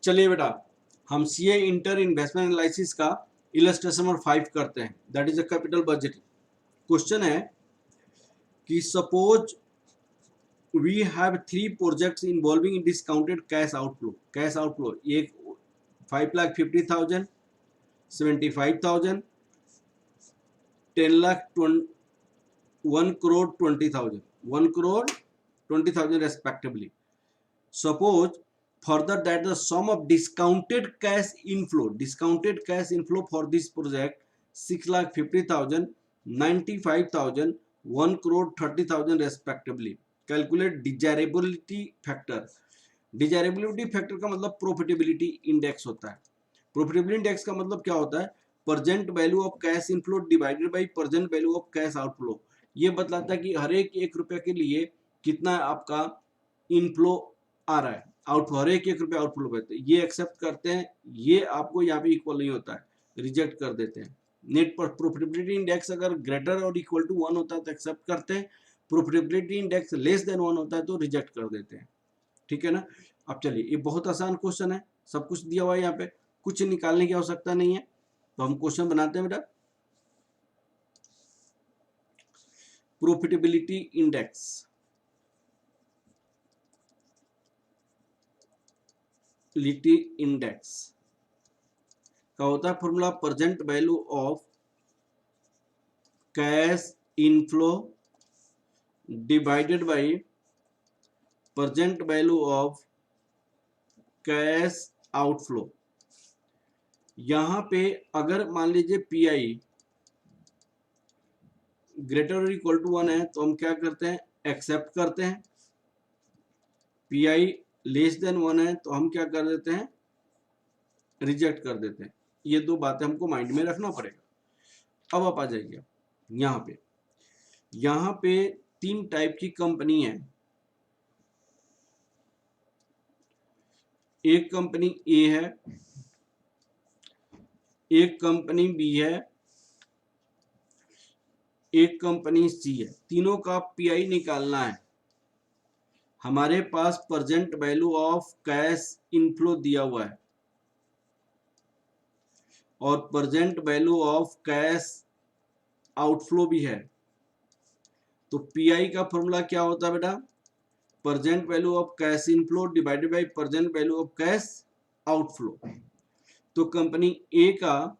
चलिए बेटा, हम सीए इंटर इन्वेस्टमेंट एनालिसिस का इलस्ट्रेशन नंबर 5 करते हैं, that is a capital budget. Question है कि suppose we have 3 projects involving discounted cash outflow. Cash outflow एक 5,50,000, 75,000, 10 lakh 1 crore 20,000, 1 crore 20,000 respectively. Suppose further that the sum of discounted cash inflow for this project 6,50,000, 95,000, 1 crore 30,000 respectively. Calculate desirability factor. Desirability factor का मतलब profitability index होता है। Profitability index का मतलब क्या होता है? Present value of cash inflow divided by present value of cash outflow. ये बतलाता है कि हर एक रुपये के लिए कितना आपका इनफ्लो आ रहा है, आउटफ्लो हर एक रुपये आउटफ्लो करते हैं। ये एक्सेप्ट करते हैं, ये आपको यहाँ पे इक्वल नहीं होता है, रिजेक्ट कर देते हैं। नेट पर प्रॉफिटेबिलिटी इंडेक्स अगर ग्रेटर और इक्वल टू 1 होता है तो एक्सेप्ट करते हैं, प्रॉफिटेबिलिटी इंडेक्स लेस देन 1 होता है तो रिजेक्ट कर देते हैं। ठीक है ना। अब चलिए, ये बहुत आसान क्वेश्चन है, सब कुछ दिया हुआ है, यहाँ पे कुछ निकालने की आवश्यकता नहीं है, तो हम क्वेश्चन बनाते हैं बेटा। प्रॉफिटेबिलिटी इंडेक्स का होता है formula present value of cash inflow divided by present value of cash outflow. यहां पे अगर मान लीजिए पीआई ग्रेटर और इक्वल टू 1 है तो हम क्या करते हैं? एक्सेप्ट करते हैं। पीआई लेस देन 1 है तो हम क्या कर देते हैं? रिजेक्ट कर देते हैं। ये दो बातें हमको माइंड में रखना पड़ेगा। अब आप आ जाइए यहाँ पे 3 टाइप की कंपनी है। एक कंपनी ए है, एक कंपनी बी है, एक कंपनी सी है। तीनों का पीआई निकालना है। हमारे पास present value of cash inflow दिया हुआ है और present value of cash outflow भी है। तो पीआई का फॉर्मूला क्या होता है बेटा? Present value of cash inflow divided by present value of cash outflow. तो कंपनी ए का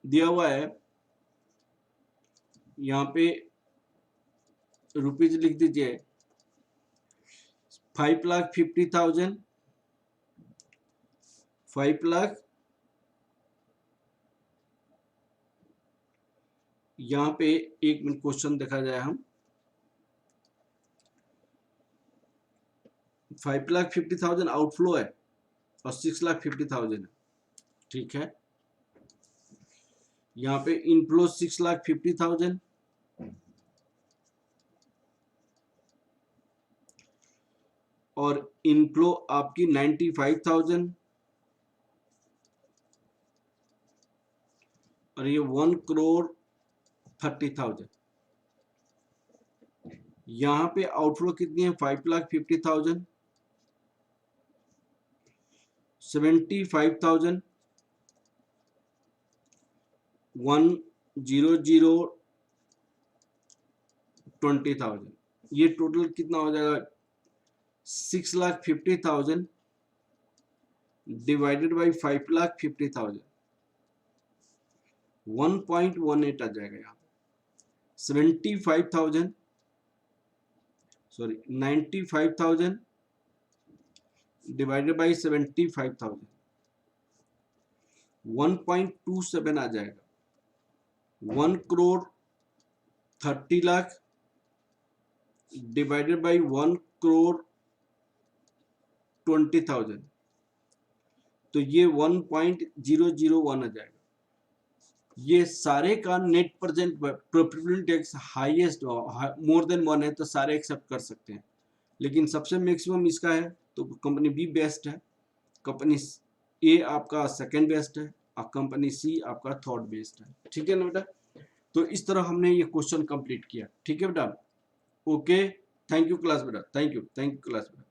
दिया हुआ है, यहाँ पे रुपीज लिख दीजिए 5,50,000, 5 लाख, यहाँ पे 1 मिनट क्वेश्चन देखा जाए हम। 5,50,000 आउटफ्लो है और 6,50,000 है। ठीक है, यहाँ पे इनफ्लो 6,50,000 और इनफ्लो आपकी 95,000 और ये 1 crore 30,000। यहाँ पे आउटफ्लो कितनी है? 5,50,000, 75,000, 1,00,20,000। ये टोटल कितना हो जाएगा? 6,50,000 डिवाइडेड बाई 5,50,000, 1.18 आ जाएगा यहाँ। 95,000 डिवाइडेड बाई 75,000, 1.27 आ जाएगा। 1 crore 30 lakh divided by 1 crore 20,000, तो ये 1.001 आ जाएगा। ये सारे का net present profitability index highest more than 1 है तो सारे एक्सेप्ट कर सकते हैं, लेकिन सबसे मैक्सिमम इसका है तो कंपनी बी बेस्ट है, कंपनी ए आपका सेकंड बेस्ट है और कंपनी सी आपका थर्ड बेस्ट है। ठीक है ना बेटा। तो इस तरह हमने ये क्वेश्चन कंप्लीट किया। ठीक है बेटा, ओके, थैंक यू क्लास बेटा, थैंक यू क्लास बेटा।